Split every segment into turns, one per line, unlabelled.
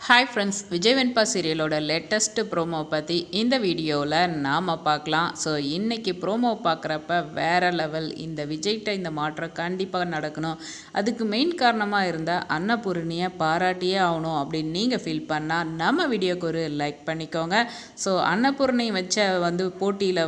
Hi friends, Vijay வெண்பா சீரியலோட latest promo பற்றி இந்த வீடியோவில் நாம் பார்க்கலாம். ஸோ இன்றைக்கி ப்ரோமோ பார்க்குறப்ப வேறு லெவல். இந்த விஜய்கிட்ட இந்த மாற்றம் கண்டிப்பாக நடக்கணும், அதுக்கு மெயின் காரணமாக இருந்த அன்னபூர்ணியை பாராட்டியே ஆகணும் அப்படின்னு நீங்கள் ஃபீல் பண்ணால் நம்ம வீடியோக்கு ஒரு லைக் பண்ணிக்கோங்க. ஸோ அன்னபூர்ணி வச்ச போட்டியில்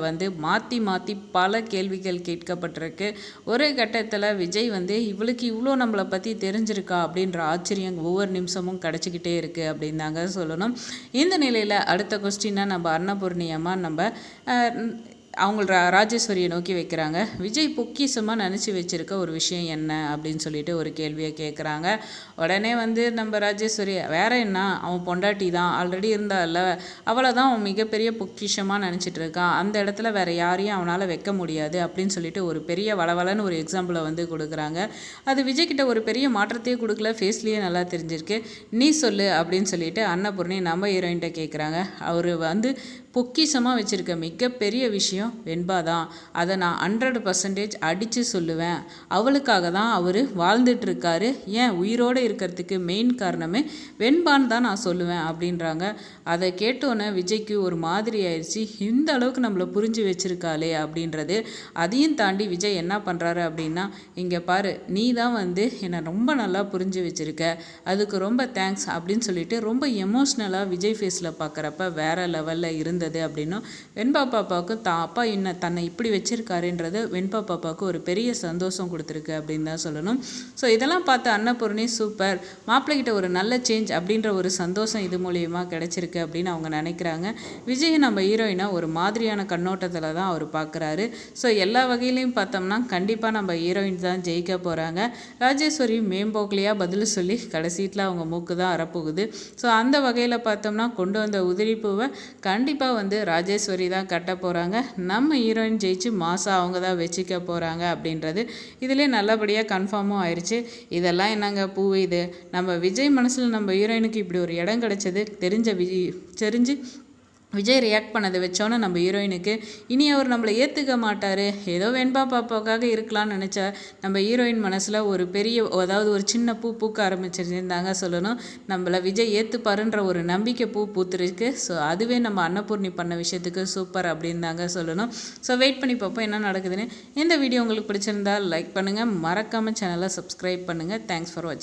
மாற்றி பல கேள்விகள் கேட்கப்பட்டிருக்கு. ஒரு கட்டத்தில் விஜய் இவளுக்கு இவ்வளோ நம்மளை பற்றி தெரிஞ்சிருக்கா அப்படின்ற ஆச்சரியம் ஒவ்வொரு நிமிஷமும் கிடச்சிக்கிட்டே இருக்குது அப்படின்னு தாங்க சொல்லணும். இந்த நிலையில் அடுத்த கொஸ்டினாக நம்ம அன்னபூர்ணி அம்மா அவங்க ராஜேஸ்வரியை நோக்கி வைக்கிறாங்க. விஜய் பொக்கிஷமாக நினச்சி வச்சுருக்க ஒரு விஷயம் என்ன அப்படின்னு சொல்லிட்டு ஒரு கேள்வியை கேட்குறாங்க. உடனே நம்ம ராஜேஸ்வரி வேற என்ன, அவன் பொண்டாட்டி தான் ஆல்ரெடி இருந்தால, அவளை தான் அவன் மிகப்பெரிய பொக்கிஷமாக நினச்சிட்டு இருக்கான், அந்த இடத்துல வேற யாரையும் அவனால் வைக்க முடியாது அப்படின்னு சொல்லிட்டு ஒரு பெரிய வளவலன்னு ஒரு எக்ஸாம்பிளை கொடுக்குறாங்க. அது விஜய்கிட்ட ஒரு பெரிய மாற்றத்தையே கொடுக்கல, ஃபேஸ்லேயே நல்லா தெரிஞ்சிருக்கு. நீ சொல்லு அப்படின்னு சொல்லிட்டு அன்னபூர்ணி நம்ம ஹீரோயின்கிட்ட கேட்குறாங்க. அவர் பொக்கிஷமாக வச்சுருக்க மிகப்பெரிய விஷயம் வெண்பா தான். அதை நான் 100% அடித்து சொல்லுவேன். அவளுக்காக தான் அவர் வாழ்ந்துட்டுருக்காரு. ஏன் உயிரோடு இருக்கிறதுக்கு மெயின் காரணமே வெண்பான்னு தான் நான் சொல்லுவேன் அப்படின்றாங்க. அதை கேட்டோன்னே விஜய்க்கு ஒரு மாதிரி ஆயிடுச்சு. இந்த அளவுக்கு நம்மளை புரிஞ்சு வச்சுருக்காளே அப்படின்றது. அதையும் தாண்டி விஜய் என்ன பண்ணுறாரு அப்படின்னா, இங்கே பாரு, நீ தான் என்னை ரொம்ப நல்லா புரிஞ்சு வச்சுருக்க, அதுக்கு ரொம்ப தேங்க்ஸ் அப்படின்னு சொல்லிட்டு ரொம்ப எமோஷ்னலாக விஜய் ஃபேஸில் பார்க்குறப்ப வேறு லெவலில் இருந்தது அப்படின்னும், வெண்பா பாப்பாவுக்கு அப்பா தன்னை இப்படி வச்சிருக்காருன்றது வெண்பா பாப்பாவுக்கு ஒரு பெரிய சந்தோஷம் கொடுத்துருக்கு அப்படின்னு தான் சொல்லணும். ஸோ இதெல்லாம் பார்த்து அன்னபூர்ணி சூப்பர், மாப்பிள்ளைகிட்ட ஒரு நல்ல சேஞ்ச் அப்படின்ற ஒரு சந்தோஷம் இது மூலியமாக கிடைச்சிருக்கு அப்படின்னு அவங்க நினைக்கிறாங்க. விஜய் நம்ம ஹீரோயினை ஒரு மாதிரியான கண்ணோட்டத்தில் தான் அவர் பார்க்குறாரு. ஸோ எல்லா வகையிலையும் பார்த்தோம்னா கண்டிப்பாக நம்ம ஹீரோயின் தான் ஜெயிக்க போகிறாங்க. ராஜேஸ்வரி மேம்போக்கிலையாக பதில் சொல்லி கடைசீட்டில் அவங்க மூக்கு தான் அறப்போகுது. ஸோ அந்த வகையில் பார்த்தோம்னா கொண்டு வந்த உதிரிப்பூவை கண்டிப்பாக ராஜேஸ்வரி தான் கட்ட போகிறாங்க. நம்ம ஹீரோயின் ஜெயிச்சு மாதம் அவங்க தான் வச்சுக்க போகிறாங்க அப்படின்றது இதிலே நல்லபடியாக கன்ஃபார்மும் ஆயிடுச்சு. இதெல்லாம் என்னங்க பூ, இது நம்ம விஜய் மனசில் நம்ம ஹீரோயினுக்கு இப்படி ஒரு இடம் கிடைச்சது தெரிஞ்சு விஜய் ரியாக்ட் பண்ணதை வச்சோன்னே நம்ம ஹீரோயினுக்கு இனி அவர் நம்மளை ஏற்றுக்க மாட்டார், ஏதோ வெண்பா பாப்பாவுக்காக இருக்கலாம்னு நினச்சா நம்ம ஹீரோயின் மனசில் ஒரு பெரிய, அதாவது ஒரு சின்ன பூ பூக்க ஆரம்பிச்சிருந்தாங்க சொல்லணும். நம்மளை விஜய் ஏற்றுப்பாருன்ற ஒரு நம்பிக்கை பூத்துருக்கு. ஸோ அதுவே நம்ம அன்னபூர்ணி பண்ண விஷயத்துக்கு சூப்பர் அப்படின்னு தாங்க சொல்லணும். ஸோ வெயிட் பண்ணி பார்ப்போம் என்ன நடக்குதுன்னு. இந்த வீடியோ உங்களுக்கு பிடிச்சிருந்தால் லைக் பண்ணுங்கள், மறக்காமல் சேனலை சப்ஸ்கிரைப் பண்ணுங்கள். தேங்க்ஸ் ஃபார் வாட்சிங்.